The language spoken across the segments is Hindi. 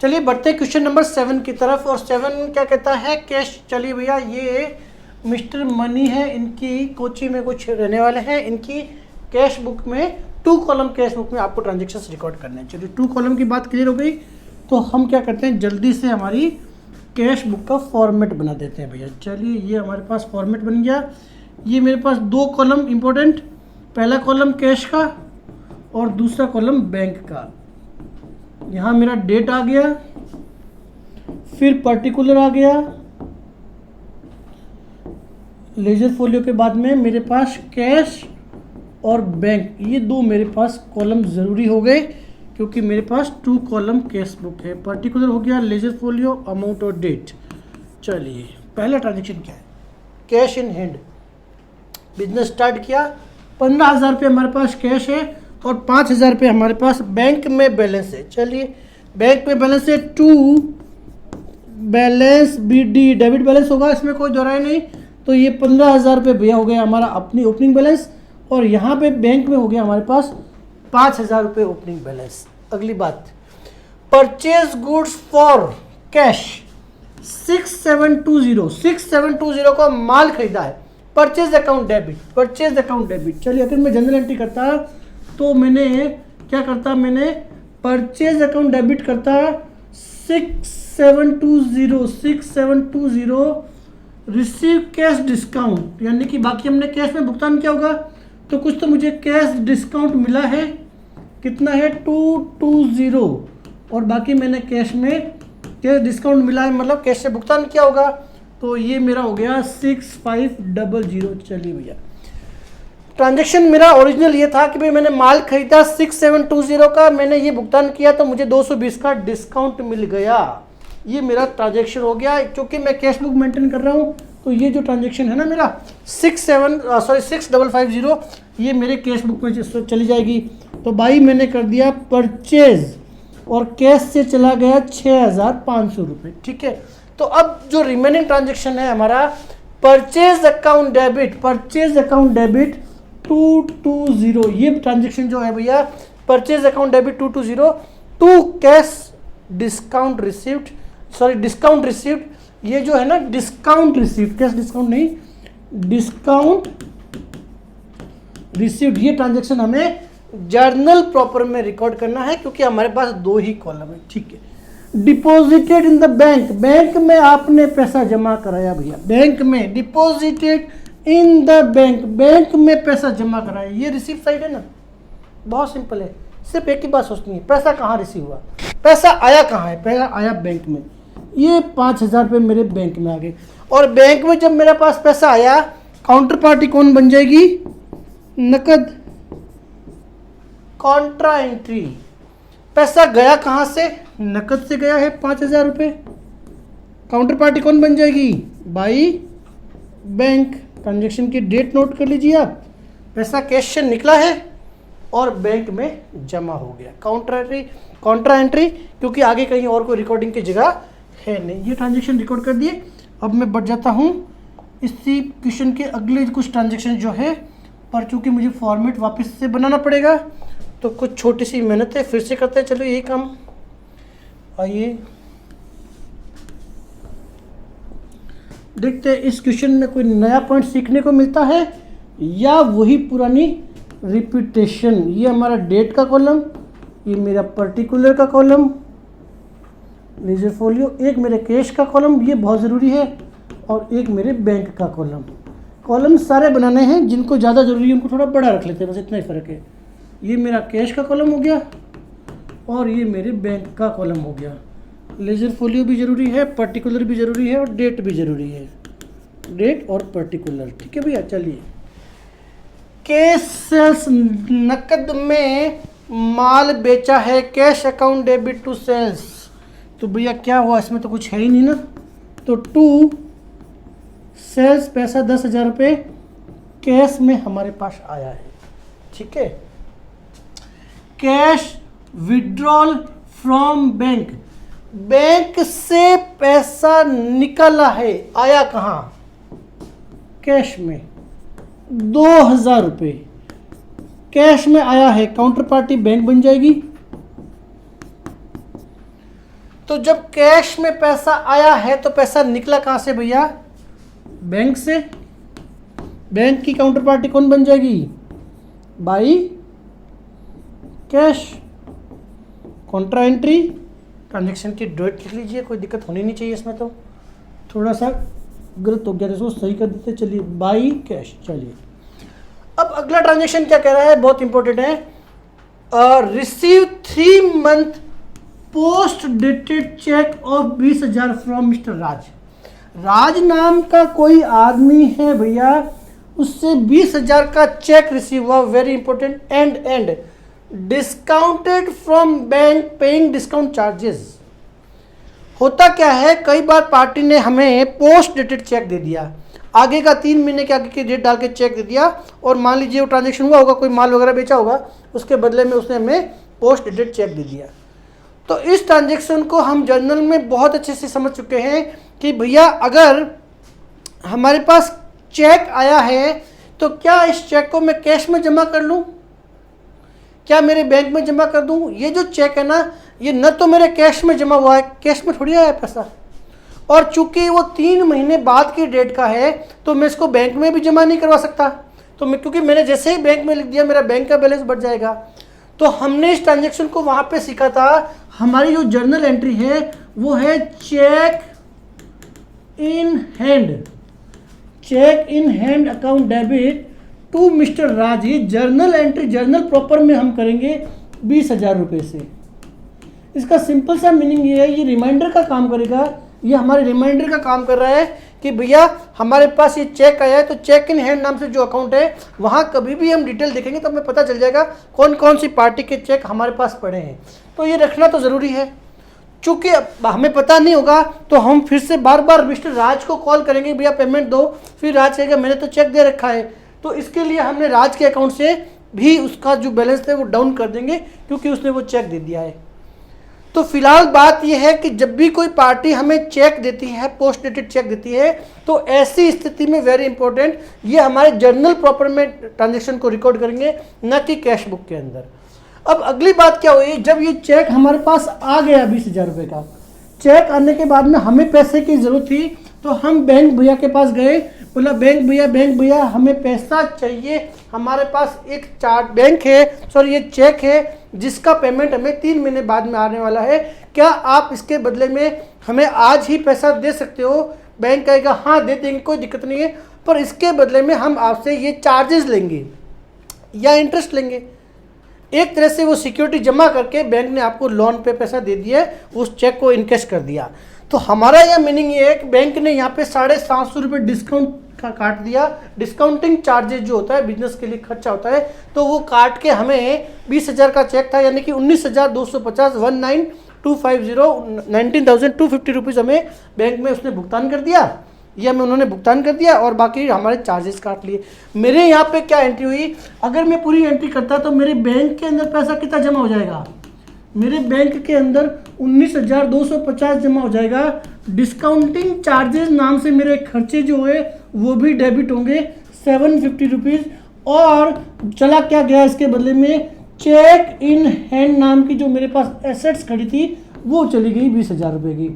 चलिए बढ़ते हैं क्वेश्चन नंबर 7 की तरफ। और 7 क्या कहता है, कैश। चलिए भैया, ये मिस्टर मनी है, इनकी कोची में कुछ रहने वाले हैं। इनकी कैश बुक में 2 कॉलम कैश बुक में आपको ट्रांजेक्शन्स रिकॉर्ड करने हैं। चलिए 2 कॉलम की बात क्लियर हो गई, तो हम क्या करते हैं, जल्दी से हमारी कैश बुक का फॉर्मेट बना देते हैं भैया। चलिए ये हमारे पास फॉर्मेट बन गया। ये मेरे पास 2 कॉलम इंपॉर्टेंट, पहला कॉलम कैश का और दूसरा कॉलम बैंक का। यहाँ मेरा डेट आ गया, फिर पर्टिकुलर आ गया, लेजर फोलियो के बाद में मेरे पास कैश और बैंक, ये 2 मेरे पास कॉलम ज़रूरी हो गए, क्योंकि मेरे पास 2 कॉलम कैश बुक है। पर्टिकुलर हो गया, लेजर फोलियो, अमाउंट और डेट। चलिए पहला ट्रांजेक्शन क्या है, cash in hand. Business start किया, 15,000 रुपये हमारे पास कैश है और 5,000 रुपये हमारे पास बैंक में बैलेंस है। चलिए बैंक में बैलेंस है, 2 बैलेंस BD, डेबिट बैलेंस होगा, इसमें कोई दोहराई नहीं। तो ये 15,000 रुपये भैया हो गया हमारा अपनी ओपनिंग बैलेंस, और यहाँ पे बैंक में हो गया हमारे पास 5,000 रुपये ओपनिंग बैलेंस। अगली बात, परचेज गुड्स फॉर कैश 6720 को माल खरीदा है। Purchase account debit, purchase account debit. चलिए अगर मैं जनरल एंट्री करता तो मैंने क्या करता, मैंने परचेज अकाउंट डेबिट करता 6720 रिसीव कैश डिस्काउंट, यानी कि बाकी हमने कैश में भुगतान किया होगा, तो कुछ तो मुझे कैश डिस्काउंट मिला है। कितना है, 220, और बाकी मैंने कैश में कैश डिस्काउंट मिला है, मतलब कैश से भुगतान किया होगा, तो ये मेरा हो गया 6500। चलिए भैया, ट्रांजैक्शन मेरा ओरिजिनल ये था कि भाई मैंने माल खरीदा 6720 का, मैंने ये भुगतान किया तो मुझे 220 का डिस्काउंट मिल गया। ये मेरा ट्रांजैक्शन हो गया। क्योंकि मैं कैश बुक मेंटेन कर रहा हूँ, तो ये जो ट्रांजैक्शन है ना मेरा 6550, ये मेरे कैश बुक में चली जाएगी। तो भाई मैंने कर दिया परचेज, और कैश से चला गया 6500 रुपये। ठीक है, तो अब जो रिमेनिंग ट्रांजैक्शन है हमारा purchase account debit, purchase account debit 220, ये ट्रांजैक्शन जो है भैया purchase account debit 220 to cash discount received, sorry discount received, ये जो है ना डिस्काउंट रिसीव्ड, कैश डिस्काउंट नहीं, डिस्काउंट रिसीव्ड। ये ट्रांजैक्शन हमें जर्नल प्रॉपर में रिकॉर्ड करना है, क्योंकि हमारे पास 2 ही कॉलम है। ठीक है, deposited in the bank, bank में आपने पैसा जमा कराया भैया, बैंक में deposited in the bank, bank में पैसा जमा कराया। ये रिसीव साइड है ना, बहुत सिंपल है, सिर्फ एक ही बात सोचनी है, पैसा कहाँ रिसीव हुआ, पैसा आया कहाँ है, पैसा आया बैंक में। ये 5,000 रुपये मेरे बैंक में आ गए, और बैंक में जब मेरे पास पैसा आया, काउंटर पार्टी कौन बन जाएगी, नकद, कॉन्ट्रा एंट्री। पैसा गया कहाँ से, नकद से गया है 5,000 रुपये, काउंटर पार्टी कौन बन जाएगी भाई, बैंक। ट्रांजैक्शन की डेट नोट कर लीजिए आप, पैसा कैश से निकला है और बैंक में जमा हो गया, कॉन्ट्रा एंट्री, क्योंकि आगे कहीं और कोई रिकॉर्डिंग की जगह है नहीं। ये ट्रांजैक्शन रिकॉर्ड कर दिए। अब मैं बढ़ जाता हूँ इसी क्वेश्चन के अगले कुछ ट्रांजैक्शन जो है, पर चूँकि मुझे फॉर्मेट वापस से बनाना पड़ेगा, तो कुछ छोटी सी मेहनत है, फिर से करते हैं। चलो यही काम, आइए देखते हैं इस क्वेश्चन में कोई नया पॉइंट सीखने को मिलता है या वही पुरानी रिपीटेशन। ये हमारा डेट का कॉलम, ये मेरा पर्टिकुलर का कॉलम, लेजर फोलियो, एक मेरे कैश का कॉलम, ये बहुत ज़रूरी है, और एक मेरे बैंक का कॉलम। कॉलम सारे बनाने हैं, जिनको ज़्यादा ज़रूरी है उनको थोड़ा बड़ा रख लेते हैं, बस इतना ही फ़र्क है। ये मेरा कैश का कॉलम हो गया, और ये मेरे बैंक का कॉलम हो गया। लेजर फोलियो भी ज़रूरी है, पर्टिकुलर भी ज़रूरी है, और डेट भी ज़रूरी है, डेट और पर्टिकुलर। ठीक है भैया, चलिए कैश सेल्स, नकद में माल बेचा है, cash account debit to sales. तो भैया क्या हुआ, इसमें तो कुछ है ही नहीं ना, तो टू सेल्स पैसा 10,000 रुपये कैश में हमारे पास आया है। ठीक है, cash withdrawal from bank, bank से पैसा निकला है, आया कहाँ, कैश में 2,000 रुपये कैश में आया है, काउंटर पार्टी बैंक बन जाएगी। तो जब कैश में पैसा आया है तो पैसा निकला कहाँ से भैया? बैंक से। बैंक की काउंटर पार्टी कौन बन जाएगी? By cash. Contra entry transaction की डेट लिख लीजिए, कोई दिक्कत होनी नहीं चाहिए इसमें। तो थोड़ा सा गलत हो गया था, इसको सही कर देते। चलिए बाई कैश। चलिए अब अगला ट्रांजेक्शन क्या कह रहा है, बहुत इंपॉर्टेंट है। Receive 3 month post dated cheque of 20,000 from Mister Raj. Raj नाम का कोई आदमी है भैया, उससे 20,000 का चेक रिसीव हुआ। Very important. And discounted from bank paying discount charges. होता क्या है, कई बार पार्टी ने हमें पोस्ट डेटेड चेक दे दिया, आगे का 3 महीने के आगे की डेट डाल के चेक दे दिया, और मान लीजिए वो ट्रांजेक्शन हुआ होगा, कोई माल वगैरह बेचा होगा, उसके बदले में उसने हमें पोस्ट डेटेड चेक दे दिया। तो इस ट्रांजेक्शन को हम जर्नल में बहुत अच्छे से समझ चुके हैं कि भैया अगर हमारे पास चेक आया है तो क्या इस चेक को मैं कैश में जमा कर लूँ, क्या मेरे बैंक में जमा कर दूँ? ये जो चेक है ना, ये न तो मेरे कैश में जमा हुआ है, कैश में थोड़ी आया है पैसा, और चूंकि वो 3 महीने बाद की डेट का है तो मैं इसको बैंक में भी जमा नहीं करवा सकता। तो मैं, क्योंकि मैंने जैसे ही बैंक में लिख दिया मेरा बैंक का बैलेंस बढ़ जाएगा। तो हमने इस ट्रांजेक्शन को वहाँ पे सीखा था। हमारी जो जर्नल एंट्री है वो है cheque in hand. Cheque in hand account debit to Mister Raj. ये जर्नल एंट्री जर्नल प्रॉपर में हम करेंगे 20,000 रुपये से। इसका सिंपल सा मीनिंग ये है, ये रिमाइंडर का काम करेगा। ये हमारे रिमाइंडर का काम कर रहा है कि भैया हमारे पास ये चेक आया है, तो चेक इन हैंड नाम से जो अकाउंट है वहाँ कभी भी हम डिटेल देखेंगे तो हमें पता चल जाएगा कौन कौन सी पार्टी के चेक हमारे पास पड़े हैं। तो ये रखना तो ज़रूरी है। चूँकि हमें पता नहीं होगा तो हम फिर से बार बार मिस्टर राज को कॉल करेंगे, भैया पेमेंट दो, फिर राज कहेगा मैंने तो चेक दे रखा है। तो इसके लिए हमने राज के अकाउंट से भी उसका जो बैलेंस है वो डाउन कर देंगे, क्योंकि उसने वो चेक दे दिया है। तो फिलहाल बात यह है कि जब भी कोई पार्टी हमें चेक देती है, पोस्ट डेटेड चेक देती है, तो ऐसी स्थिति में वेरी इंपॉर्टेंट, ये हमारे जर्नल प्रॉपर में ट्रांजेक्शन को रिकॉर्ड करेंगे, न कि कैश बुक के अंदर। अब अगली बात क्या हुई, जब ये चेक हमारे पास आ गया 20,000 रुपये का, चेक आने के बाद में हमें पैसे की ज़रूरत थी, तो हम बैंक भैया के पास गए, बोला बैंक भैया हमें पैसा चाहिए, हमारे पास एक ये चेक है जिसका पेमेंट हमें 3 महीने बाद में आने वाला है, क्या आप इसके बदले में हमें आज ही पैसा दे सकते हो? बैंक कहेगा हाँ दे देंगे, कोई दिक्कत नहीं है, पर इसके बदले में हम आपसे ये चार्जेस लेंगे या इंटरेस्ट लेंगे। एक तरह से वो सिक्योरिटी जमा करके बैंक ने आपको लोन पे पैसा दे दिया, उस चेक को इनकैश कर दिया। तो हमारा यह मीनिंग ये है कि बैंक ने यहाँ पे 750 रुपये डिस्काउंट का काट दिया। डिस्काउंटिंग चार्जेस जो होता है बिजनेस के लिए खर्चा होता है, तो वो काट के हमें 20,000 का चेक था, यानी कि 19,250 19,250 रुपीज़ हमें बैंक में उसने भुगतान कर दिया, ये हमें उन्होंने भुगतान कर दिया, और बाकी हमारे चार्जेस काट लिए। मेरे यहाँ पे क्या एंट्री हुई, अगर मैं पूरी एंट्री करता तो मेरे बैंक के अंदर पैसा कितना जमा हो जाएगा? मेरे बैंक के अंदर 19,250 जमा हो जाएगा। डिस्काउंटिंग चार्जेस नाम से मेरे खर्चे जो है वो भी डेबिट होंगे 750 रुपीज़, और चला क्या गया इसके बदले में, चेक इन हैंड नाम की जो मेरे पास एसेट्स खड़ी थी वो चली गई 20,000 रुपये की।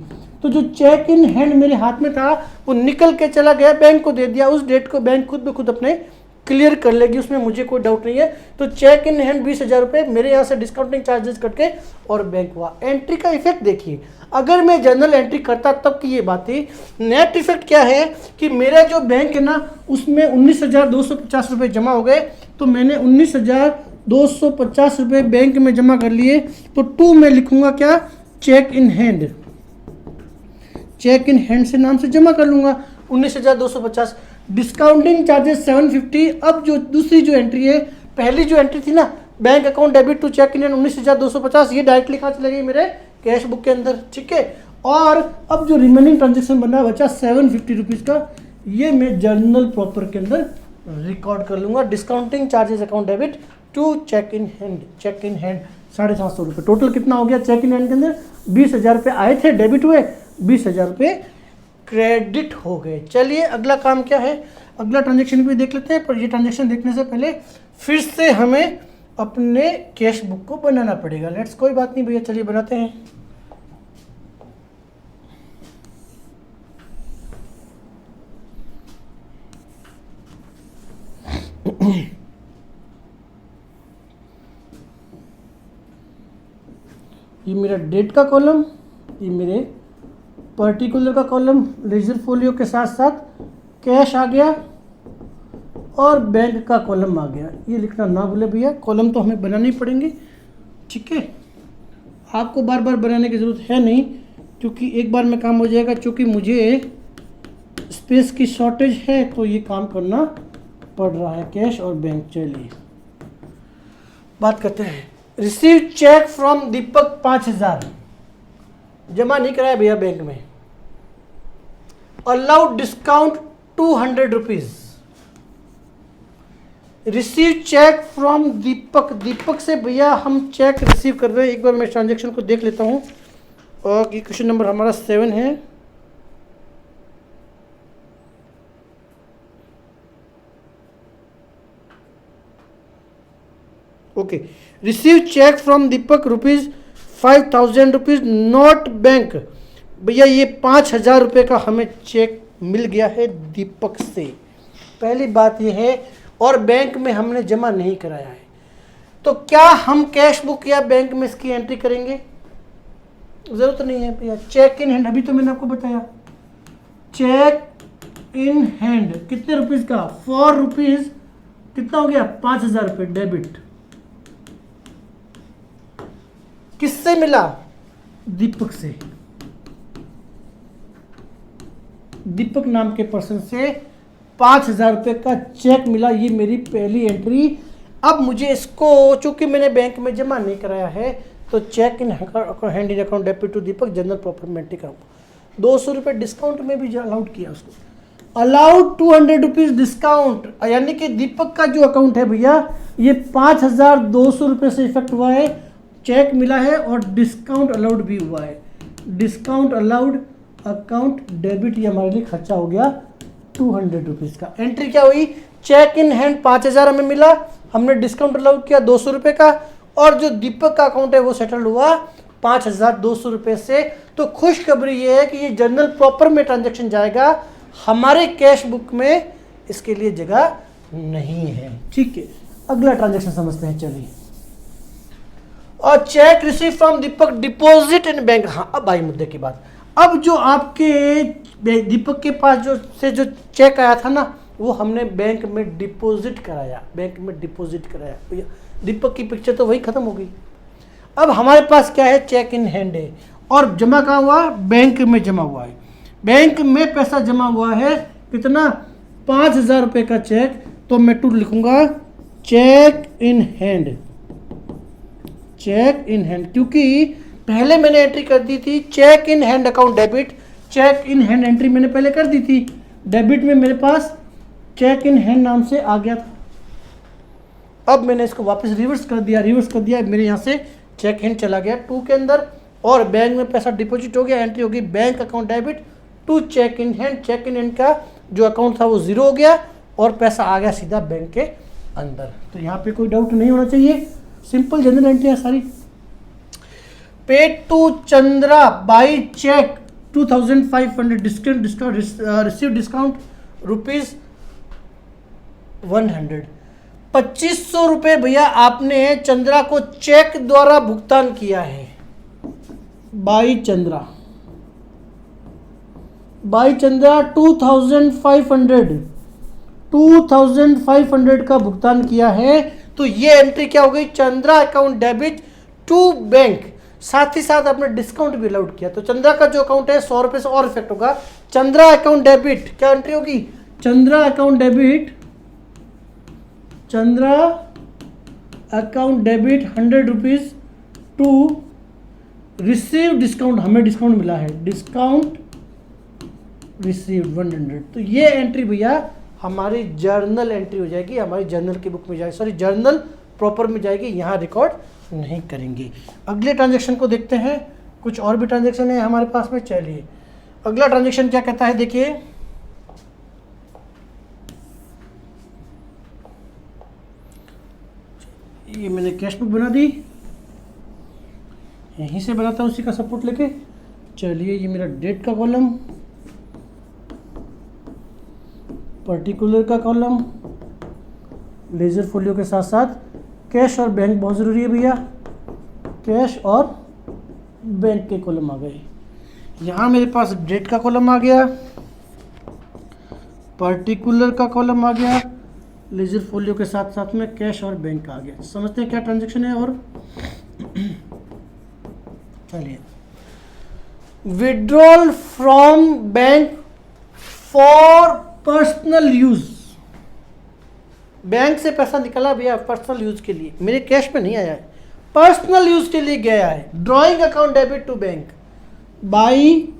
तो जो चेक इन हैंड मेरे हाथ में था वो निकल के चला गया, बैंक को दे दिया। उस डेट को बैंक खुद ब खुद अपने क्लियर कर लेगी, उसमें मुझे कोई डाउट नहीं है। तो चेक इन हैंड 20,000 रुपये मेरे यहाँ से डिस्काउंटिंग चार्जेस कट के और बैंक हुआ। एंट्री का इफेक्ट देखिए, अगर मैं जनरल एंट्री करता तब की ये बात थी। नेट इफेक्ट क्या है कि मेरा जो बैंक है ना उसमें 19,250 रुपये जमा हो गए, तो मैंने 19,250 रुपये बैंक में जमा कर लिए। तो 2 में लिखूंगा क्या, cheque in hand. Cheque in hand से नाम से जमा कर लूँगा 19,250। Discounting charges 750। अब जो दूसरी जो एंट्री है, पहली जो एंट्री थी ना bank account debit to cheque in hand 19,250, ये डायरेक्टली कहाँ चले गई मेरे कैश बुक के अंदर, ठीक है। और अब जो रिमेनिंग ट्रांजेक्शन बना बचा 750 रुपीज़ का, ये मैं जर्नल प्रॉपर के अंदर रिकॉर्ड कर लूँगा। Discounting charges account debit to cheque in hand 750 रुपये। टोटल कितना हो गया चेक इन हैंड के अंदर? 20,000 रुपये आए थे, डेबिट हुए, 20,000 रुपये क्रेडिट हो गए। चलिए अगला काम क्या है, अगला ट्रांजेक्शन भी देख लेते हैं। पर ये ट्रांजेक्शन देखने से पहले फिर से हमें अपने कैश बुक को बनाना पड़ेगा। लेट्स, कोई बात नहीं भैया, चलिए बनाते हैं। ये मेरा डेट का कॉलम, ये मेरे पर्टिकुलर का कॉलम, लेजर फोलियो के साथ साथ कैश आ गया और बैंक का कॉलम आ गया। ये लिखना ना भूले भैया, कॉलम तो हमें बनाने ही पड़ेंगे, ठीक है। आपको बार बार बनाने की ज़रूरत है नहीं, क्योंकि एक बार में काम हो जाएगा। क्योंकि मुझे स्पेस की शॉर्टेज है तो ये काम करना पड़ रहा है, कैश और बैंक। चलिए बात करते हैं। रिसीव चेक फ्रॉम दीपक 5000, जमा नहीं कराया भैया बैंक में। Allowed discount 200 rupees. Receive cheque from Deepak, Deepak से भैया हम चेक रिसीव कर रहे हैं। एक बार मैं ट्रांजेक्शन को देख लेता हूँ। और ये क्वेश्चन नंबर हमारा 7 है। Okay, receive cheque from Deepak ₹5000 not bank. भैया ये 5000 रुपये का हमें चेक मिल गया है दीपक से। पहली बात ये है, और बैंक में हमने जमा नहीं कराया है। तो क्या हम कैश बुक या बैंक में इसकी एंट्री करेंगे? जरूरत नहीं है भैया। चेक इन हैंड, अभी तो मैंने आपको बताया, चेक इन हैंड कितने रुपीज का? 4 रुपीज। कितना हो गया? 5000 रुपये डेबिट। किससे मिला? दीपक से। दीपक नाम के पर्सन से 5000 रुपये का चेक मिला। ये मेरी पहली एंट्री। अब मुझे इसको, चूंकि मैंने बैंक में जमा नहीं कराया है, तो cheque in hand in account debit to Deepak journal proper में एंट्री कराऊंगा। 200 रुपये डिस्काउंट में भी अलाउड किया उसको। अलाउड 200 रुपीज डिस्काउंट, यानी कि दीपक का जो अकाउंट है भैया, ये 5200 रुपये से इफेक्ट हुआ है। चेक मिला है और डिस्काउंट अलाउड भी हुआ है। डिस्काउंट अलाउड अकाउंट डेबिट, ये हमारे लिए खर्चा हो गया 200 रुपीज़ का। एंट्री क्या हुई? चेक इन हैंड 5000 हमें मिला, हमने डिस्काउंट अलाउड किया 200 रुपये का, और जो दीपक का अकाउंट है वो सेटल हुआ 5200 रुपये से। तो खुशखबरी ये है कि ये जनरल प्रॉपर में ट्रांजेक्शन जाएगा, हमारे कैश बुक में इसके लिए जगह नहीं है, ठीक है। अगला ट्रांजेक्शन समझते हैं, चलिए। और check receive from Deepak deposit in bank. हाँ, अब आई मुद्दे की बात। अब जो आपके दीपक के पास जो चेक आया था ना, वो हमने बैंक में डिपॉजिट कराया। बैंक में डिपॉजिट कराया भैया, दीपक की पिक्चर तो वही खत्म हो गई। अब हमारे पास क्या है? चेक इन हैंड है, और जमा कहाँ हुआ? बैंक में जमा हुआ है। बैंक में पैसा जमा हुआ है कितना? 5000 रुपये का चेक। तो मैं टू लिखूंगा cheque in hand. Cheque in hand, क्योंकि पहले मैंने एंट्री कर दी थी cheque in hand account debit. Cheque in hand entry मैंने पहले कर दी थी, डेबिट में मेरे पास चेक इन हैंड नाम से आ गया था। अब मैंने इसको वापस रिवर्स कर दिया, मेरे यहाँ से चेक इन चला गया 2 के अंदर, और बैंक में पैसा डिपॉजिट हो गया। एंट्री होगी bank account debit to cheque in hand. Cheque in hand का जो अकाउंट था वो 0 हो गया, और पैसा आ गया सीधा बैंक के अंदर। तो यहाँ पे कोई डाउट नहीं होना चाहिए, सिंपल जनरल एंट्री है सारी। Paid to Chandra by cheque 2500 discount receive discount ₹100। 2500 रुपये भैया आपने चंद्रा को चेक द्वारा भुगतान किया है। बाई चंद्रा 2500 का भुगतान किया है। तो ये एंट्री क्या हो गई? Chandra account debit to bank. साथ ही साथ आपने डिस्काउंट भी अलाउड किया, तो चंद्रा का जो अकाउंट है 100 रुपये से और इफेक्ट होगा। चंद्रा अकाउंट डेबिट क्या एंट्री होगी? Chandra account debit 100 rupees to receive discount. हमें डिस्काउंट मिला है, डिस्काउंट रिसीव 100। तो ये एंट्री भैया हमारी जर्नल एंट्री हो जाएगी, हमारी जर्नल की बुक में जाएगी, सॉरी जर्नल प्रॉपर में जाएगी, यहाँ रिकॉर्ड नहीं करेंगे। अगले ट्रांजैक्शन को देखते हैं। कुछ और भी ट्रांजैक्शन है हमारे पास में। चलिए अगला ट्रांजैक्शन क्या कहता है, देखिए। ये मैंने कैश बुक बना दी, यहीं से बनाता हूँ उसी का सपोर्ट लेके। चलिए ये मेरा डेट का कॉलम, पर्टिकुलर का कॉलम, लेजर फोलियो के साथ साथ कैश और बैंक बहुत ज़रूरी है भैया। कैश और बैंक के कॉलम आ गए। यहाँ मेरे पास डेट का कॉलम आ गया, पर्टिकुलर का कॉलम आ गया, लेजर फोलियो के साथ साथ में कैश और बैंक का आ गया। समझते हैं क्या ट्रांजैक्शन है। और चलिए, withdrawal from bank for personal use. Bank से पैसा निकला भैया पर्सनल यूज के लिए, मेरे कैश में नहीं आया है, पर्सनल यूज के लिए गया है। Drawing account debit to bank by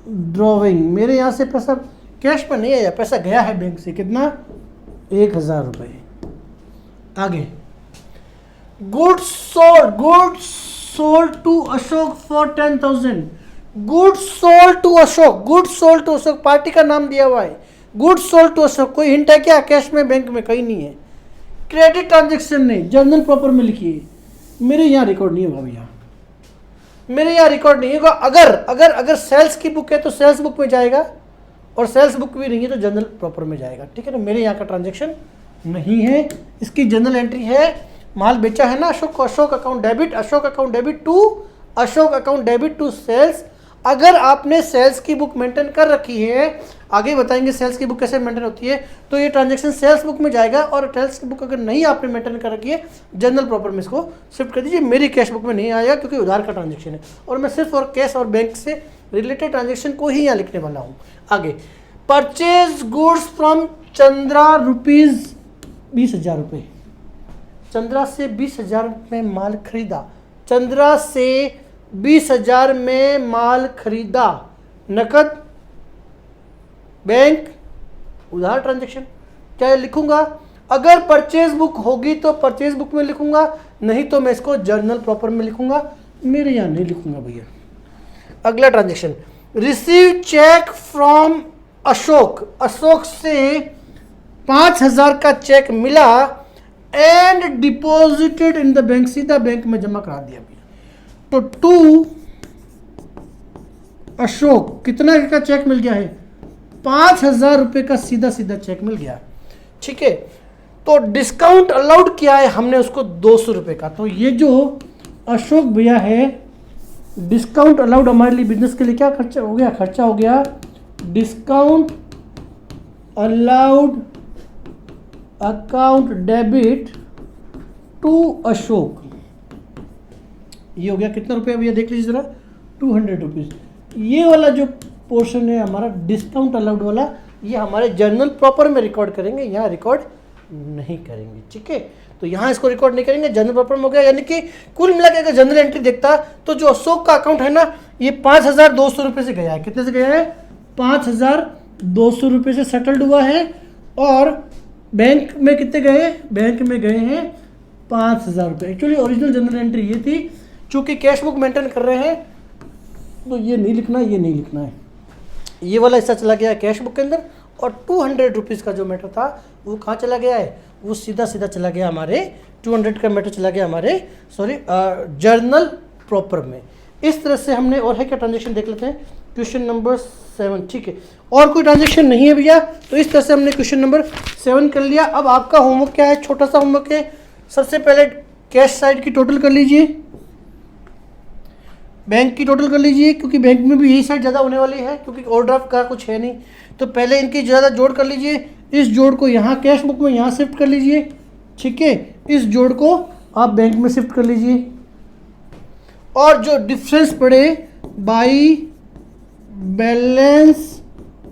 drawing. मेरे यहाँ से पैसा कैश में नहीं आया, पैसा गया है बैंक से। कितना? 1000 रुपये। आगे, goods sold to Ashok for 10,000। Goods sold to Ashok, goods sold to Ashok party का नाम दिया हुआ है। गुड्स सोल्ड टू अशोक, कोई हिंट है क्या? कैश में, बैंक में कहीं नहीं है। क्रेडिट ट्रांजेक्शन नहीं, जर्नल प्रॉपर में लिखिए। मेरे यहाँ रिकॉर्ड नहीं होगा भैया, मेरे यहाँ रिकॉर्ड नहीं होगा। अगर सेल्स की बुक है तो सेल्स बुक में जाएगा, और सेल्स बुक भी नहीं है तो जर्नल प्रॉपर में जाएगा। ठीक है ना, मेरे यहाँ का ट्रांजेक्शन नहीं है। इसकी जर्नल एंट्री है, माल बेचा है ना अशोक को, Ashok account debit, Ashok account debit to, Ashok account debit to sales. अगर आपने सेल्स की बुक मेंटेन कर रखी है, आगे बताएंगे सेल्स की बुक कैसे मेंटेन होती है, तो ये ट्रांजैक्शन सेल्स बुक में जाएगा। और सेल्स की बुक अगर नहीं आपने मेंटेन कर रखी है, जनरल प्रॉपर में इसको शिफ्ट कर दीजिए। मेरी कैश बुक में नहीं आएगा क्योंकि उधार का ट्रांजैक्शन है, और मैं सिर्फ और कैश और बैंक से रिलेटेड ट्रांजैक्शन को ही यहाँ लिखने वाला हूँ। आगे, purchase goods from Chandra rupees 20,000 रुपये। चंद्रा से 20,000 में माल खरीदा, चंद्रा से 20,000 में माल खरीदा। नकद, बैंक, उधार ट्रांजैक्शन। क्या लिखूंगा? अगर परचेज बुक होगी तो परचेज बुक में लिखूंगा, नहीं तो मैं इसको जर्नल प्रॉपर में लिखूंगा। मेरे यहाँ नहीं लिखूंगा भैया। अगला transaction, receive cheque from Ashok. Ashok से 5,000 का चेक मिला and deposited in the bank, सीधा बैंक में जमा करा दिया भैया। तो टू अशोक कितना का चेक मिल गया है? 5,000 रुपये का सीधा सीधा चेक मिल गया। ठीक है, तो डिस्काउंट अलाउड किया है हमने उसको 200 रुपये का। तो ये जो अशोक भैया है, डिस्काउंट अलाउड हमारे लिए बिजनेस के लिए क्या खर्चा हो गया? खर्चा हो गया discount allowed account debit to Ashok. ये हो गया कितना रुपया भैया? देख लीजिए जरा, 200 रुपीज़। ये वाला जो पोर्शन है हमारा डिस्काउंट अलाउड वाला, ये हमारे जर्नल प्रॉपर में रिकॉर्ड करेंगे, यहाँ रिकॉर्ड नहीं करेंगे। ठीक है, तो यहाँ इसको रिकॉर्ड नहीं करेंगे, जर्नल प्रॉपर में हो गया। यानी कि कुल मिला के अगर जनरल एंट्री देखता तो जो अशोक का अकाउंट है ना, ये 5,200 रुपये से गया है। कितने से गया है? 5,200 रुपये से सेटल्ड हुआ है। और बैंक में कितने गए? बैंक में गए हैं 5,000 रुपये। एक्चुअली ओरिजिनल जनरल एंट्री ये थी, चूँकि कैश बुक मेंटेन कर रहे हैं तो ये नहीं लिखना, ये नहीं लिखना है। ये वाला हिस्सा चला गया है कैश बुक के अंदर, और 200 रुपीज़ का जो मैटर था वो कहाँ चला गया है? वो सीधा सीधा चला गया हमारे 200 का मैटर चला गया हमारे जर्नल प्रॉपर में। इस तरह से हमने, और है क्या ट्रांजेक्शन देख लेते हैं। Question number 7। ठीक है, और कोई ट्रांजेक्शन नहीं है भैया, तो इस तरह से हमने क्वेश्चन नंबर 7 कर लिया। अब आपका होमवर्क क्या है? छोटा सा होमवर्क है। सबसे पहले कैश साइड की टोटल कर लीजिए, बैंक की टोटल कर लीजिए, क्योंकि बैंक में भी यही साइड ज़्यादा होने वाली है, क्योंकि ओवरड्राफ्ट का कुछ है नहीं। तो पहले इनकी ज़्यादा जोड़ कर लीजिए। इस जोड़ को यहाँ कैश बुक में यहाँ शिफ्ट कर लीजिए। ठीक है, इस जोड़ को आप बैंक में शिफ्ट कर लीजिए, और जो डिफरेंस पड़े by balance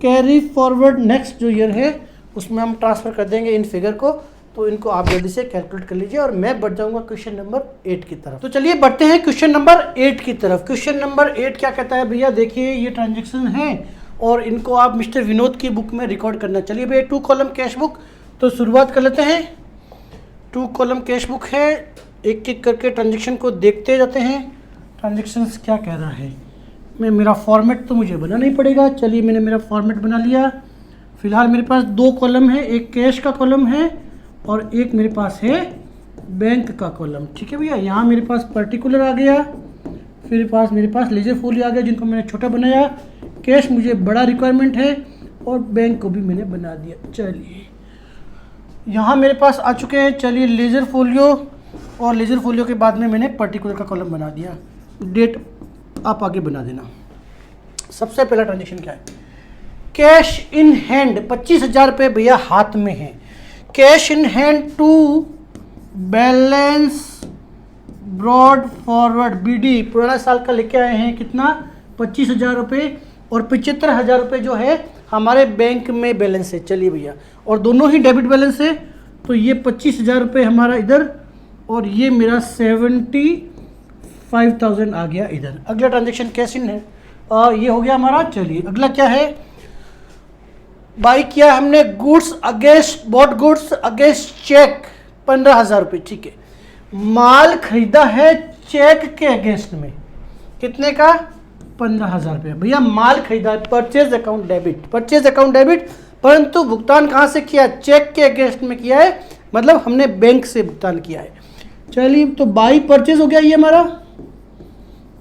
carry forward next जो ईयर है, उसमें हम ट्रांसफ़र कर देंगे इन फिगर को। तो इनको आप जल्दी से कैलकुलेट कर लीजिए, और मैं बढ़ जाऊंगा क्वेश्चन नंबर 8 की तरफ। तो चलिए बढ़ते हैं क्वेश्चन नंबर 8 की तरफ। क्वेश्चन नंबर 8 क्या कहता है भैया? देखिए, ये ट्रांजैक्शन है और इनको आप मिस्टर विनोद की बुक में रिकॉर्ड करना। चलिए भैया, 2 कॉलम कैश बुक, तो शुरुआत कर लेते हैं। 2 कॉलम कैश बुक है, एक एक करके ट्रांजेक्शन को देखते जाते हैं। ट्रांजेक्शन क्या कह रहा है? मेरा फॉर्मेट तो मुझे बनाना ही पड़ेगा। चलिए, मैंने मेरा फॉर्मेट बना लिया। फिलहाल मेरे पास 2 कॉलम है, एक कैश का कॉलम है और एक मेरे पास है बैंक का कॉलम। ठीक है भैया, यहाँ मेरे पास पर्टिकुलर आ गया, फिर मेरे पास लेजर फोलियो आ गया जिनको मैंने छोटा बनाया। कैश मुझे बड़ा रिक्वायरमेंट है, और बैंक को भी मैंने बना दिया। चलिए, यहाँ मेरे पास आ चुके हैं। चलिए लेज़र फोलियो, और लेज़र फोलियो के बाद में मैंने पर्टिकुलर का कॉलम बना दिया। डेट आप आगे बना देना। सबसे पहला ट्रांजेक्शन क्या है? कैश इन हैंड 25,000 रुपये भैया हाथ में है। Cash in hand to balance brought forward BD, पुराना साल का लेके आए हैं। कितना? 25,000 रुपये, और 75,000 रुपये जो है हमारे बैंक में बैलेंस है। चलिए भैया, और दोनों ही डेबिट बैलेंस है, तो ये 25,000 रुपये हमारा इधर, और ये मेरा 75,000 आ गया इधर। अगला ट्रांजेक्शन कैश इन है, ये हो गया हमारा। चलिए अगला क्या है? बाई किया हमने goods against, bought goods against cheque 15,000 रुपये। ठीक है, माल खरीदा है चेक के अगेंस्ट में। कितने का? 15,000 रुपये। भैया माल खरीदा है, purchase account debit, purchase account debit, परंतु भुगतान कहाँ से किया? चेक के अगेंस्ट में किया है, मतलब हमने बैंक से भुगतान किया है। चलिए तो बाई परचेज हो गया ये हमारा,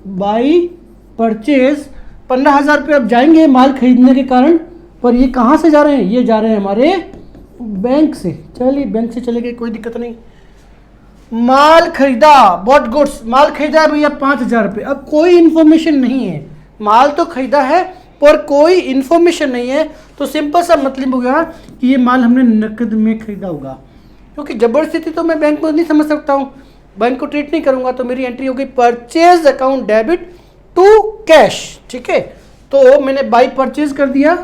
बाई परचेज 15,000 रुपये। अब जाएंगे माल खरीदने के कारण, पर ये कहाँ से जा रहे हैं? ये जा रहे हैं हमारे बैंक से। चलिए बैंक से चले गए, कोई दिक्कत नहीं। माल खरीदा, बॉट गुड्स, माल खरीदा है भैया 5,000 रुपये। अब कोई इन्फॉर्मेशन नहीं है, माल तो खरीदा है पर कोई इन्फॉर्मेशन नहीं है, तो सिंपल सा मतलब हो गया कि ये माल हमने नकद में खरीदा होगा। क्योंकि जबरदस्ती तो मैं बैंक को नहीं समझ सकता हूँ, बैंक को ट्रीट नहीं करूँगा, तो मेरी एंट्री हो गई purchase account debit to cash. ठीक है, तो मैंने बाई परचेज कर दिया,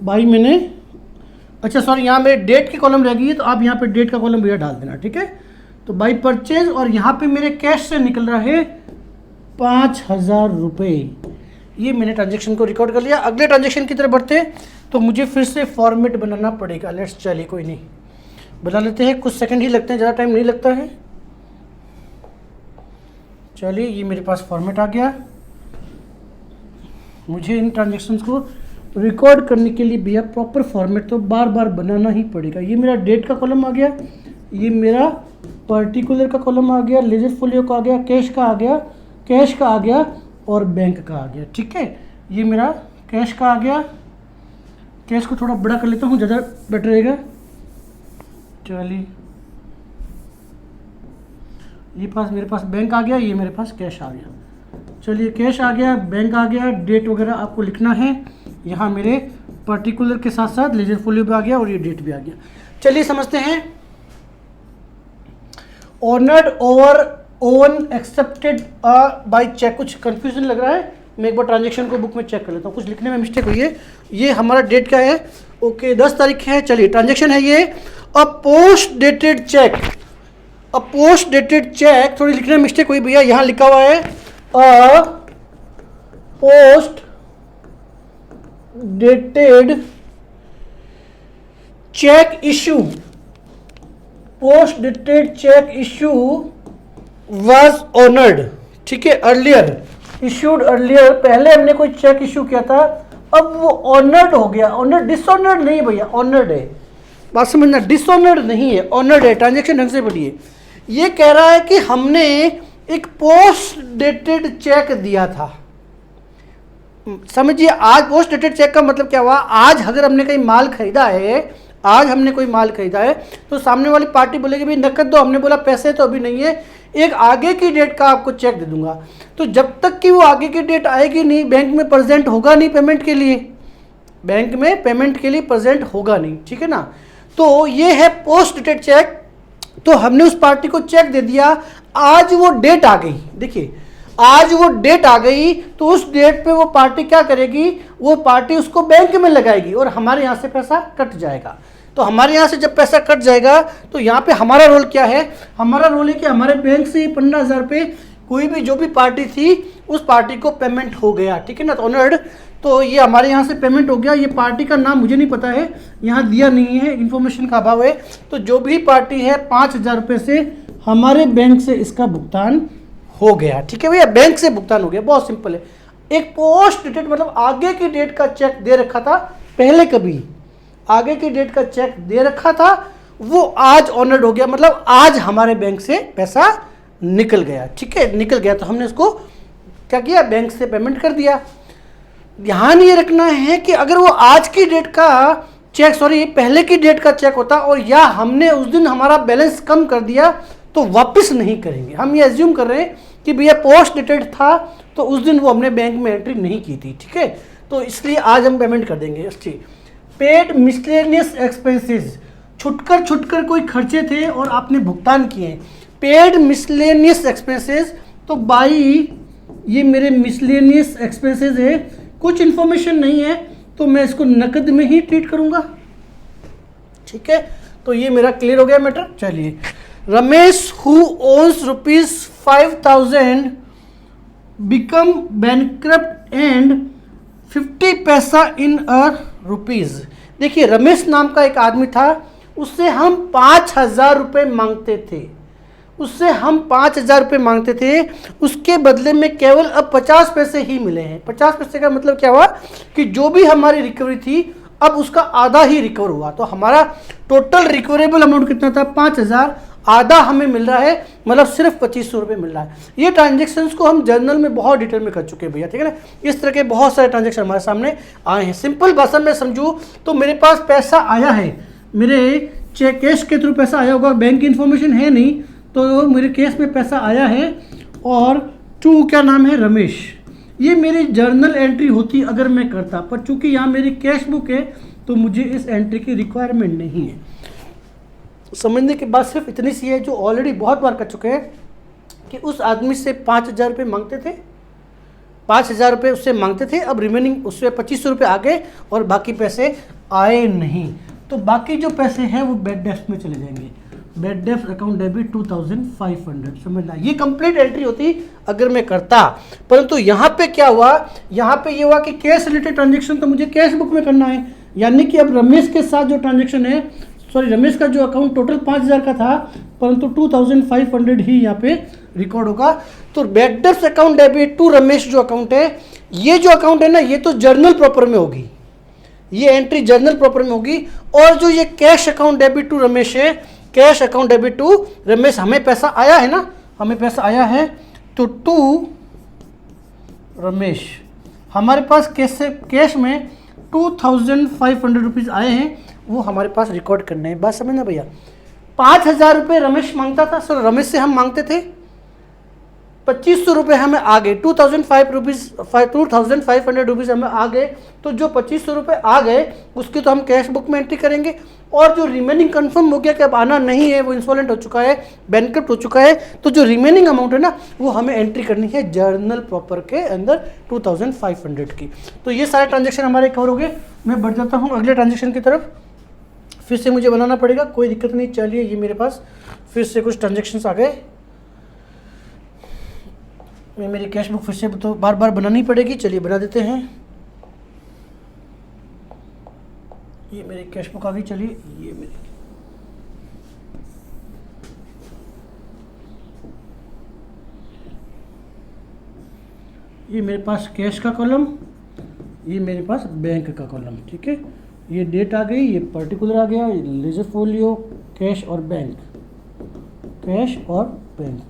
बाई मैंने, अच्छा सॉरी यहाँ मेरे डेट की कॉलम रह गई है, तो आप यहाँ पे डेट का कॉलम भैया डाल देना। ठीक है, तो बाई परचेज, और यहाँ पे मेरे कैश से निकल रहा है 5,000 रुपये। ये मैंने ट्रांजेक्शन को रिकॉर्ड कर लिया। अगले ट्रांजेक्शन की तरफ बढ़ते तो मुझे फिर से फॉर्मेट बनाना पड़ेगा। लेट्स, चलिए कोई नहीं, बना लेते हैं, कुछ सेकंड ही लगते हैं, ज़्यादा टाइम नहीं लगता है। चलिए ये मेरे पास फॉर्मेट आ गया। मुझे इन ट्रांजेक्शन्स को रिकॉर्ड करने के लिए भैया प्रॉपर फॉर्मेट तो बार बार बनाना ही पड़ेगा। ये मेरा डेट का कॉलम आ गया, ये मेरा पर्टिकुलर का कॉलम आ गया, लेजर फोलियो का आ गया, कैश का आ गया, कैश का आ गया, और बैंक का आ गया। ठीक है, ये मेरा कैश का आ गया। कैश को थोड़ा बड़ा कर लेता हूँ, ज़्यादा बेटर रहेगा। चलिए ये मेरे पास बैंक आ गया, ये मेरे पास कैश आ गया। चलिए कैश आ गया, बैंक आ गया, डेट वगैरह आपको लिखना है। यहाँ मेरे पर्टिकुलर के साथ साथ लेजर फोलियो भी आ गया और ये डेट भी आ गया। चलिए समझते हैं। Honoured over own accepted by cheque. कुछ कंफ्यूजन लग रहा है, मैं एक बार ट्रांजेक्शन को बुक में चेक कर लेता हूँ, कुछ लिखने में मिस्टेक हुई है। ये हमारा डेट क्या है? ओके 10 तारीख है। चलिए ट्रांजेक्शन है ये अ पोस्ट डेटेड चेक, अ पोस्ट डेटेड चेक। थोड़ी लिखने में मिस्टेक हुई भैया, यहाँ लिखा हुआ है अ post dated check issue, post dated check issue was honoured. ठीक है, अर्लियर इशूड, अर्लियर पहले हमने कोई चेक इशू किया था, अब वो ऑनर्ड हो गया। ऑनर्ड, डिसऑनर्ड नहीं भैया, ऑनर्ड है, बात समझना, डिसऑनर्ड नहीं है, ऑनर्ड है। ट्रांजेक्शन ढंग से पढ़िए। ये कह रहा है कि हमने एक पोस्ट डेटेड चेक दिया था। समझिए, आज पोस्ट डेटेड चेक का मतलब क्या हुआ? आज अगर हमने कहीं माल खरीदा है, आज हमने कोई माल खरीदा है, तो सामने वाली पार्टी बोलेगी भाई नकद दो, हमने बोला पैसे तो अभी नहीं है, एक आगे की डेट का आपको चेक दे दूंगा। तो जब तक कि वो आगे की डेट आएगी नहीं, बैंक में प्रेजेंट होगा नहीं पेमेंट के लिए, बैंक में पेमेंट के लिए प्रेजेंट होगा नहीं। ठीक है ना, तो ये है पोस्ट डेटेड चेक। तो हमने उस पार्टी को चेक दे दिया, आज वो डेट आ गई। देखिए आज वो डेट आ गई, तो उस डेट पे वो पार्टी क्या करेगी? वो पार्टी उसको बैंक में लगाएगी और हमारे यहाँ से पैसा कट जाएगा। तो हमारे यहाँ से जब पैसा कट जाएगा, तो यहाँ पे हमारा रोल क्या है? हमारा रोल है कि हमारे बैंक से 15,000 रुपये कोई भी जो भी पार्टी थी उस पार्टी को पेमेंट हो गया। ठीक है ना, तो ऑनर्ड, तो ये हमारे यहाँ से पेमेंट हो गया। ये पार्टी का नाम मुझे नहीं पता है, यहाँ दिया नहीं है, इन्फॉर्मेशन का अभाव है। तो जो भी पार्टी है 5,000 रुपये से हमारे बैंक से इसका भुगतान हो गया। ठीक है भैया, बैंक से भुगतान हो गया, बहुत सिंपल है। एक पोस्ट डेटेड मतलब आगे की डेट का चेक दे रखा था, पहले कभी आगे की डेट का चेक दे रखा था, वो आज ऑनर्ड हो गया, मतलब आज हमारे बैंक से पैसा निकल गया। ठीक है, निकल गया, तो हमने उसको क्या किया? बैंक से पेमेंट कर दिया। ध्यान ये रखना है कि अगर वो आज की डेट का चेक, सॉरी पहले की डेट का चेक होता, और या हमने उस दिन हमारा बैलेंस कम कर दिया तो वापस नहीं करेंगे। हम ये एज्यूम कर रहे हैं कि भैया पोस्ट डेटेड था तो उस दिन वो हमने बैंक में एंट्री नहीं की थी, ठीक है, तो इसलिए आज हम पेमेंट कर देंगे। ठीक, पेड मिसलेनियस एक्सपेंसेस, छुटकर कोई खर्चे थे और आपने भुगतान किए। पेड मिसलेनियस एक्सपेंसेस, तो बाई ये मेरे मिसलेनियस एक्सपेंसेस है, कुछ इंफॉर्मेशन नहीं है तो मैं इसको नकद में ही ट्रीट करूंगा, ठीक है। तो ये मेरा क्लियर हो गया मैटर। चलिए, Ramesh who owns ₹5,000 become bankrupt and 50 पैसा इन अ रुपीज। देखिए, रमेश नाम का एक आदमी था, उससे हम 5,000 रुपये मांगते थे, उससे हम 5,000 रुपये मांगते थे, उसके बदले में केवल अब 50 पैसे ही मिले हैं। 50 पैसे का मतलब क्या हुआ कि जो भी हमारी रिकवरी थी अब उसका आधा ही रिकवर हुआ, तो हमारा टोटल रिकवरेबल अमाउंट कितना था 5,000, आधा हमें मिल रहा है, मतलब सिर्फ 2,500 रुपये मिल रहा है। ये ट्रांजेक्शन्स को हम जर्नल में बहुत डिटेल में कर चुके हैं भैया, ठीक है ना। इस तरह के बहुत सारे ट्रांजेक्शन हमारे सामने आए हैं। सिंपल भाषा में समझूँ तो मेरे पास पैसा आया है, मेरे चेक कैश के थ्रू पैसा आया होगा, बैंक की इन्फॉर्मेशन है नहीं, तो मेरे केस में पैसा आया है, और टू क्या नाम है, रमेश। ये मेरी जर्नल एंट्री होती अगर मैं करता, पर चूंकि यहाँ मेरी कैश बुक है तो मुझे इस एंट्री की रिक्वायरमेंट नहीं है। समझने की बात सिर्फ इतनी सी है, जो ऑलरेडी बहुत बार कर चुके हैं, कि उस आदमी से 5,000 रुपये मांगते थे, 5,000 रुपये उससे मांगते थे, अब रिमेनिंग उससे 2,500 रुपये आ गए और बाकी पैसे आए नहीं, तो बाकी जो पैसे हैं वो बैड डेब्ट्स में चले जाएंगे। बैड डेब्ट्स अकाउंट डेबिट 2,500, समझना, ये कंप्लीट एंट्री होती अगर मैं करता। परंतु यहाँ पे क्या हुआ, यहाँ पे ये हुआ कि कैश रिलेटेड ट्रांजेक्शन तो मुझे कैश बुक में करना है, यानी कि अब रमेश के साथ जो ट्रांजेक्शन है, सॉरी रमेश का जो अकाउंट टोटल 5,000 का था, परंतु 2,500 ही यहाँ पे रिकॉर्ड होगा। तो bad debts account debit to Ramesh जो अकाउंट है, ये जो अकाउंट है ना, ये तो जर्नल प्रॉपर में होगी, ये एंट्री जर्नल प्रॉपर में होगी। और जो ये cash account debit to Ramesh है, cash account debit to Ramesh, हमें पैसा आया है ना, हमें पैसा आया है, तो टू रमेश हमारे पास कैश में 2,500 रुपीज़ आए हैं, वो हमारे पास रिकॉर्ड करने हैं। बात समझना भैया, 5,000 रुपये रमेश मांगता था, सर रमेश से हम मांगते थे, 2,500 रुपये हमें आ गए, 2,500 रुपीज़ हमें आ गए, तो जो 2,500 रुपये आ गए उसकी तो हम कैश बुक में एंट्री करेंगे, और जो रिमेनिंग कंफर्म हो गया कि अब आना नहीं है, वो इंसॉल्वेंट हो चुका है, बैंकक्रप्ट हो चुका है, तो जो रिमेनिंग अमाउंट है ना, वो हमें एंट्री करनी है जर्नल प्रॉपर के अंदर 2,500 की। तो ये सारे ट्रांजेक्शन हमारे कवर हो गए। मैं बढ़ जाता हूँ अगले ट्रांजेक्शन की तरफ, फिर से मुझे बनाना पड़ेगा, कोई दिक्कत नहीं। चलिए, ये मेरे पास फिर से कुछ ट्रांजेक्शन्स आ गए, मेरी कैश बुक फिर से तो बार बार बनानी पड़ेगी। चलिए बना देते हैं, ये मेरी कैश बुक आ गई। चलिए, ये मेरी ये मेरे पास कैश का कॉलम, ये मेरे पास बैंक का कॉलम, ठीक है। ये डेट आ गई, ये पर्टिकुलर आ गया, लेजर फोलियो, कैश और बैंक, कैश और बैंक,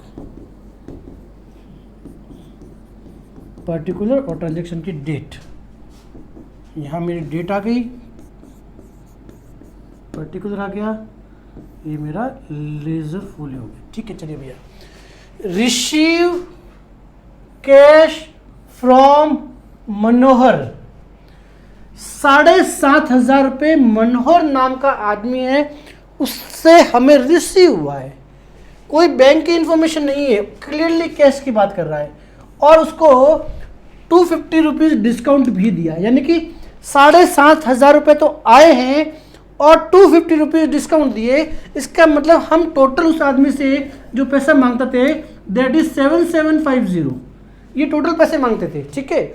पर्टिकुलर और ट्रांजैक्शन की डेट। यहाँ मेरी डेट आ गई, पर्टिकुलर आ गया, ये मेरा लेजर फोलियो हो गया, ठीक है। चलिए भैया, रिसीव कैश फ्रॉम मनोहर, 7,500 रुपये मनोहर नाम का आदमी है, उससे हमें रिसीव हुआ है, कोई बैंक की इंफॉर्मेशन नहीं है, क्लियरली कैश की बात कर रहा है, और उसको 250 रुपीज़ डिस्काउंट भी दिया, यानी कि 7,500 रुपये तो आए हैं और 250 रुपीज़ डिस्काउंट दिए। इसका मतलब हम टोटल उस आदमी से जो पैसा मांगते थे, दैट इज 7,750, ये टोटल पैसे मांगते थे, ठीक है।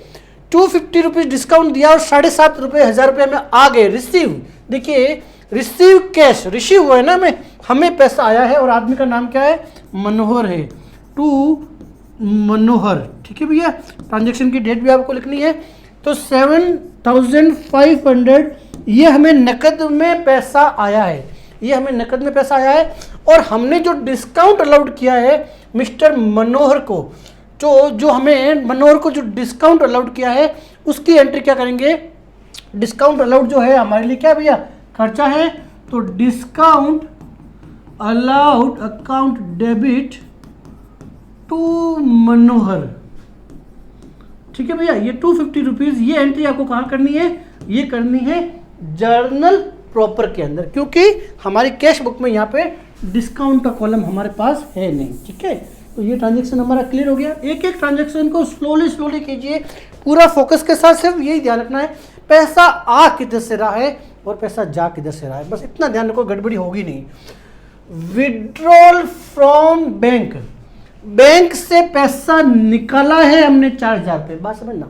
250 रुपीज़ डिस्काउंट दिया और 7,500 रुपये में आ गए रिसीव। देखिए, रिसीव कैश, रिसीव हुआ है ना, हमें पैसा आया है, और आदमी का नाम क्या है, मनोहर है, टू मनोहर, ठीक है भैया। ट्रांजैक्शन की डेट भी आपको लिखनी है। तो 7,500 ये हमें नकद में पैसा आया है, ये हमें नकद में पैसा आया है, और हमने जो डिस्काउंट अलाउड किया है मिस्टर मनोहर को, जो हमें मनोहर को जो डिस्काउंट अलाउड किया है, उसकी एंट्री क्या करेंगे, डिस्काउंट अलाउड जो है हमारे लिए क्या भैया, खर्चा है, तो discount allowed account debit to Manohar. ठीक है भैया, ये 250 रुपीज़, ये एंट्री आपको कहाँ करनी है, ये करनी है जर्नल प्रॉपर के अंदर, क्योंकि हमारी कैश बुक में यहाँ पे डिस्काउंट का कॉलम हमारे पास है नहीं। ठीक है, तो ये ट्रांजेक्शन हमारा क्लियर हो गया। एक एक ट्रांजेक्शन को स्लोली कीजिए, पूरा फोकस के साथ। सिर्फ यही ध्यान रखना है पैसा आ किधर से रहा है और पैसा जा किधर से रहा है, बस इतना ध्यान रखो, गड़बड़ी होगी नहीं। विड्रॉल फ्रॉम बैंक, बैंक से पैसा निकाला है हमने 4000 रुपये, बात समझना,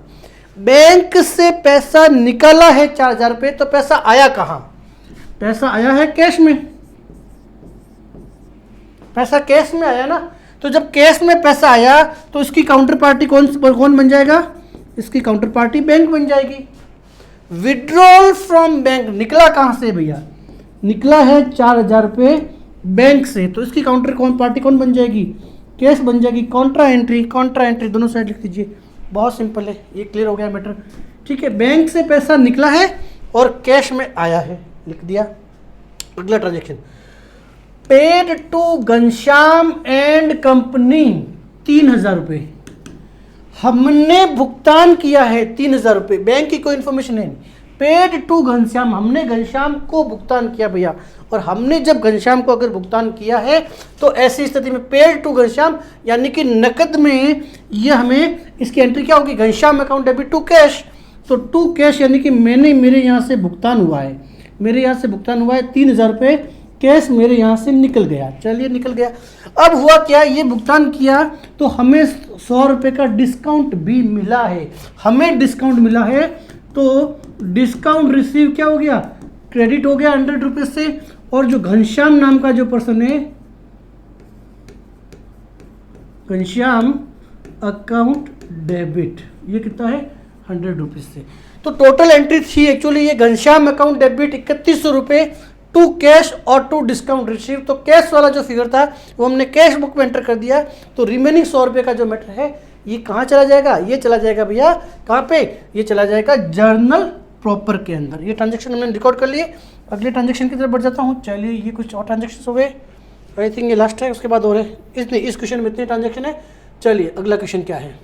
बैंक से पैसा निकाला है 4000 रुपये, तो पैसा आया कहाँ, पैसा आया है कैश में, पैसा कैश में आया ना। तो जब कैश में पैसा आया तो इसकी काउंटर पार्टी कौन बन जाएगा, इसकी काउंटर पार्टी बैंक बन जाएगी। विड्रॉल फ्रॉम बैंक, निकला कहाँ से भैया, निकला है 4000 रुपये बैंक से, तो इसकी काउंटर पार्टी कौन बन जाएगी, कैश बन जाएगी। कॉन्ट्रा एंट्री दोनों साइड लिख दीजिए, बहुत सिंपल है, ये क्लियर हो गया मैटर। ठीक है, बैंक से पैसा निकला है और कैश में आया है, लिख दिया। अगला transaction, paid to Ghanshyam and company 3000 रुपये, हमने भुगतान किया है 3000 रुपये, बैंक की कोई इन्फॉर्मेशन है नहीं। पेड टू घनश्याम, हमने घनश्याम को भुगतान किया भैया, और हमने जब घनश्याम को अगर भुगतान किया है तो ऐसी स्थिति में पेड टू घनश्याम यानी कि नकद में, ये हमें इसकी एंट्री क्या होगी, Ghanshyam account debit to cash. तो टू कैश यानी कि मेरे यहाँ से भुगतान हुआ है, मेरे यहाँ से भुगतान हुआ है 3000 रुपये, कैश मेरे यहाँ से निकल गया, चलिए निकल गया। अब हुआ क्या, ये भुगतान किया तो हमें 100 रुपये का डिस्काउंट भी मिला है, हमें डिस्काउंट मिला है, तो डिस्काउंट रिसीव क्या हो गया, क्रेडिट हो गया 100 रुपये से। और जो घनश्याम नाम का जो पर्सन है, घनश्याम अकाउंट डेबिट, ये कितना है 100 रुपीज से। तो टोटल एंट्री थी एक्चुअली ये घनश्याम अकाउंट डेबिट 3100 रुपये टू कैश और टू डिस्काउंट रिसीव। तो कैश वाला जो फिगर था वो हमने कैश बुक में एंटर कर दिया, तो रिमेनिंग 100 रुपये का जो मैटर है ये कहाँ चला जाएगा, ये चला जाएगा भैया कहाँ पे, ये चला जाएगा जर्नल प्रॉपर के अंदर। ये ट्रांजेक्शन हमने रिकॉर्ड कर लिए। अगले ट्रांजेक्शन की तरफ बढ़ जाता हूँ। चलिए, ये कुछ और ट्रांजेक्शन हो गए, आई थिंक ये लास्ट है, उसके बाद और है, इस क्वेश्चन में इतने ट्रांजेक्शन है। चलिए अगला क्वेश्चन क्या है,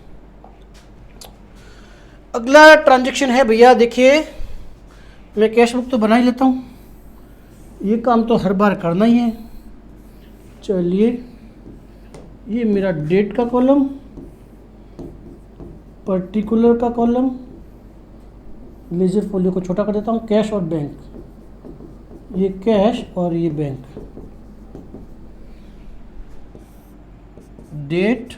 अगला ट्रांजेक्शन है भैया, देखिए मैं कैश बुक तो बना ही लेता हूँ, ये काम तो हर बार करना ही है। चलिए, ये मेरा डेट का कॉलम, पर्टिकुलर का कॉलम, लेजर फोलियो को छोटा कर देता हूँ, कैश और बैंक, ये कैश और ये बैंक, डेट,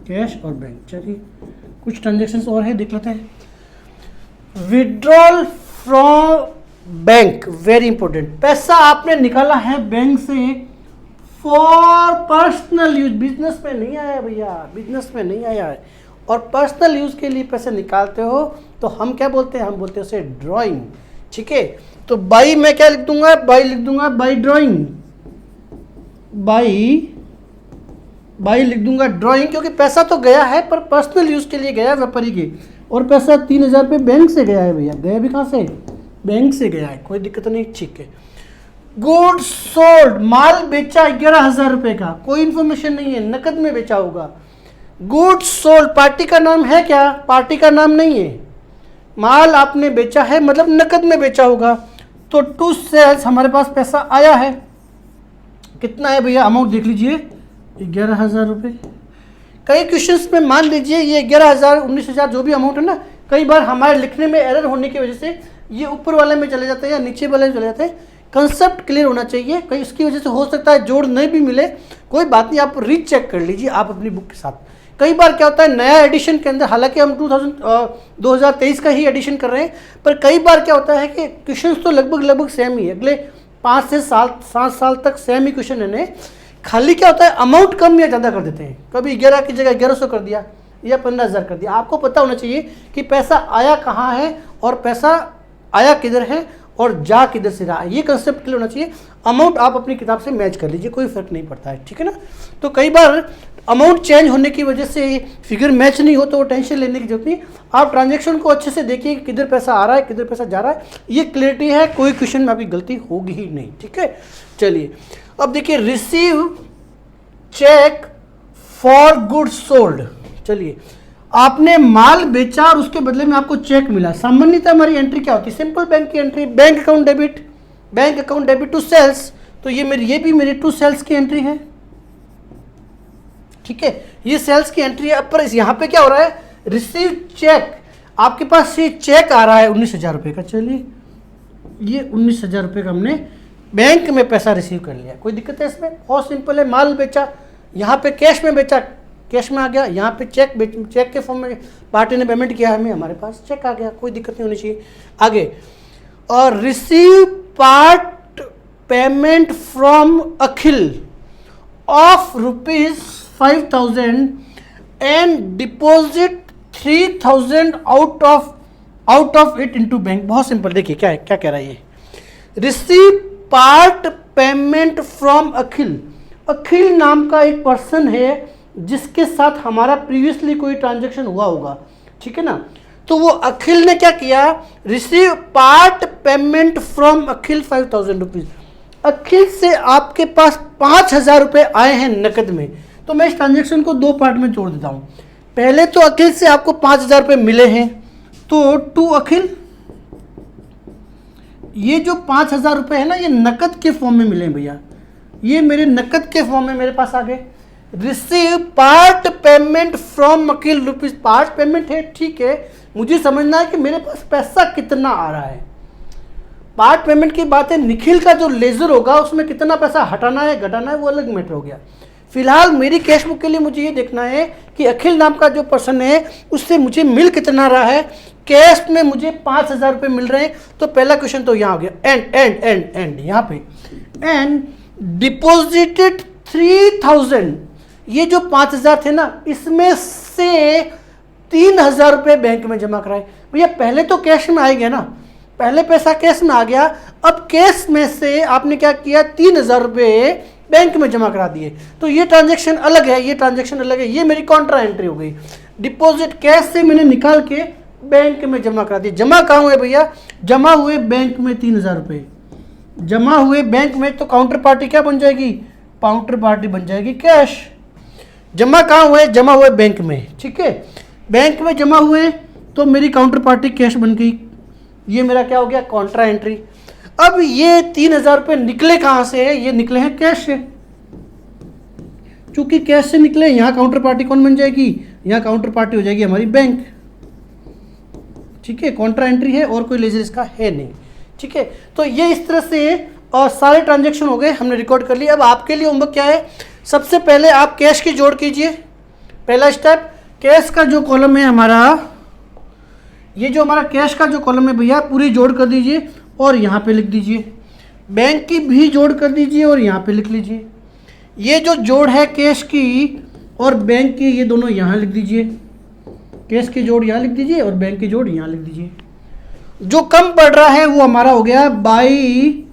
कैश और बैंक। चलिए कुछ ट्रांजेक्शन्स और है, देख लेते हैं। Withdrawal from bank, very important, पैसा आपने निकाला है बैंक से फॉर पर्सनल यूज, बिजनेस में नहीं आया भैया, बिजनेस में नहीं आया है, और पर्सनल यूज के लिए पैसे निकालते हो तो हम क्या बोलते हैं, हम बोलते हैं उसे ड्राइंग। ठीक है, तो बाई मैं क्या लिख दूंगा, बाई लिख दूंगा, बाई ड्राइंग, बाई लिख दूंगा ड्राइंग, क्योंकि पैसा तो गया है पर पर्सनल यूज के लिए गया है, व्यापारी के, और पैसा 3000 रुपये बैंक से गया है भैया, गया भी कहाँ से, बैंक से गया है, कोई दिक्कत नहीं। ठीक है, गुड्स सोल्ड, माल बेचा 11000 रुपये का, कोई इन्फॉर्मेशन नहीं है, नकद में बेचा होगा। गुड्स सोल्ड, पार्टी का नाम है क्या, पार्टी का नाम नहीं है, माल आपने बेचा है मतलब नकद में बेचा होगा। तो टू सेल्स हमारे पास पैसा आया है, कितना है भैया, अमाउंट देख लीजिए 11000 रुपये। कई क्वेश्चंस में मान लीजिए ये 11000 19000 जो भी अमाउंट है ना, कई बार हमारे लिखने में एरर होने की वजह से ये ऊपर वाले में चले जाते हैं या नीचे वाले में चले जाते हैं। कंसेप्ट क्लियर होना चाहिए, कहीं इसकी वजह से हो सकता है जोड़ नहीं भी मिले, कोई बात नहीं, आप रीचेक कर लीजिए आप अपनी बुक के साथ। कई बार क्या होता है नया एडिशन के अंदर, हालांकि हम 2023 का ही एडिशन कर रहे हैं, पर कई बार क्या होता है कि क्वेश्चंस तो लगभग सेम ही है, अगले 5 से 7 साल तक सेम ही क्वेश्चन है, खाली क्या होता है अमाउंट कम या ज़्यादा कर देते हैं, कभी 11 की जगह 1100 कर दिया या 15000 कर दिया। आपको पता होना चाहिए कि पैसा आया कहाँ है और पैसा आया किधर है और जा किधर से रहा है, ये कंसेप्ट क्लियर होना चाहिए। अमाउंट आप अपनी किताब से मैच कर लीजिए, कोई फर्क नहीं पड़ता है, ठीक है ना। तो कई बार अमाउंट चेंज होने की वजह से फिगर मैच नहीं हो तो वो टेंशन लेने की जरूरत नहीं। आप ट्रांजैक्शन को अच्छे से देखिए कि किधर पैसा आ रहा है किधर पैसा जा रहा है, ये क्लियरिटी है, कोई क्वेश्चन में आपकी गलती होगी ही नहीं। ठीक है, चलिए अब देखिए receive cheque for goods sold. चलिए आपने माल बेचा और उसके बदले में आपको चेक मिला। सामान्यतः हमारी एंट्री क्या होती है, सिंपल बैंक की entry, bank account debit to sales. तो ये भी मेरी टू सेल्स की एंट्री है। ठीक है, ये सेल्स की एंट्री है। पर यहाँ पे क्या हो रहा है, रिसीव चेक, आपके पास ये चेक आ रहा है 19,000 रुपये का। चलिए ये 19,000 रुपये का हमने बैंक में पैसा रिसीव कर लिया, कोई दिक्कत है इसमें? बहुत सिंपल है, माल बेचा, यहाँ पे कैश में बेचा, कैश में आ गया, यहाँ पे चेक के फॉर्म में पार्टी ने पेमेंट किया हमें, हमारे पास चेक आ गया, कोई दिक्कत नहीं होनी चाहिए। आगे, और receive part payment from Akhil of ₹5,000 and deposit 3,000 out of it into bank. बहुत सिंपल, देखिए क्या है, क्या कह रहा है ये, रिसीव पार्ट पेमेंट फ्रॉम अखिल। अखिल नाम का एक पर्सन है जिसके साथ हमारा प्रीवियसली कोई ट्रांजैक्शन हुआ होगा, ठीक है ना। तो वो अखिल ने क्या किया, receive part payment from Akhil 5,000 rupees. Akhil से आपके पास 5,000 रुपये आए हैं नकद में। तो मैं इस ट्रांजैक्शन को दो पार्ट में जोड़ देता हूं। पहले तो अखिल से आपको 5,000 रुपये मिले हैं, तो टू अखिल, ये जो 5,000 रुपये है ना, ये नकद के फॉर्म में मिले हैं भैया, ये मेरे नकद के फॉर्म में मेरे पास आ गए। Receive part payment from Akhil rupees, part payment है, ठीक है, मुझे समझना है कि मेरे पास पैसा कितना आ रहा है। पार्ट पेमेंट की बात है, निखिल का जो लेजर होगा उसमें कितना पैसा हटाना है घटाना है वो अलग मैटर हो गया। फिलहाल मेरी कैश बुक के लिए मुझे ये देखना है कि अखिल नाम का जो पर्सन है उससे मुझे मिल कितना रहा है। कैश में मुझे 5,000 रुपये मिल रहे हैं, तो पहला क्वेश्चन तो यहाँ हो गया, एंड यहाँ पे, एंड डिपॉजिटेड 3,000, ये जो 5,000 थे ना, इसमें से 3,000 रुपये बैंक में जमा कराए। भैया पहले तो कैश में आएगा ना, पहले पैसा कैश में आ गया, अब कैश में से आपने क्या किया, 3,000 रुपये बैंक में जमा करा दिए। तो ये ट्रांजैक्शन अलग है, ये ट्रांजैक्शन अलग है, ये मेरी कॉन्ट्रा एंट्री हो गई। डिपॉजिट कैश से मैंने निकाल के बैंक में जमा करा दिए। जमा कहाँ हुए भैया, जमा हुए बैंक में 3,000 रुपये जमा हुए बैंक में, तो काउंटर पार्टी क्या बन जाएगी, काउंटर पार्टी बन जाएगी कैश। जमा कहाँ हुए, जमा हुए बैंक में, ठीक है, बैंक में जमा हुए तो मेरी काउंटर पार्टी कैश बन गई। ये मेरा क्या हो गया, कॉन्ट्रा एंट्री। अब ये 3,000 रुपये निकले कहाँ से है, ये निकले हैं कैश से। चूंकि कैश से निकले, यहाँ काउंटर पार्टी कौन बन जाएगी, यहाँ काउंटर पार्टी हो जाएगी हमारी बैंक, ठीक है, कॉन्ट्रा एंट्री है और कोई लेजर इसका है नहीं, ठीक है। तो ये इस तरह से और सारे ट्रांजैक्शन हो गए, हमने रिकॉर्ड कर लिया। अब आपके लिए होमवर्क क्या है, सबसे पहले आप कैश की जोड़ कीजिए। पहला स्टेप, कैश का जो कॉलम है हमारा, ये जो हमारा कैश का जो कॉलम है भैया, पूरी जोड़ कर दीजिए और यहाँ पे लिख दीजिए। बैंक की भी जोड़ कर दीजिए और यहाँ पे लिख लीजिए। ये जो जोड़ है कैश की और बैंक की, ये दोनों यहाँ लिख दीजिए। कैश की जोड़ यहाँ लिख दीजिए और बैंक की जोड़ यहाँ लिख दीजिए। जो कम पड़ रहा है वो हमारा हो गया by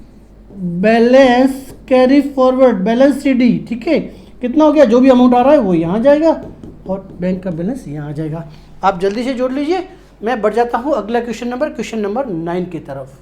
balance carry forward, balance CD, ठीक है। कितना हो गया, जो भी अमाउंट आ रहा है वो यहाँ जाएगा और बैंक का बैलेंस यहाँ आ जाएगा। आप जल्दी से जोड़ लीजिए, मैं बढ़ जाता हूँ अगला क्वेश्चन नंबर 9 की तरफ।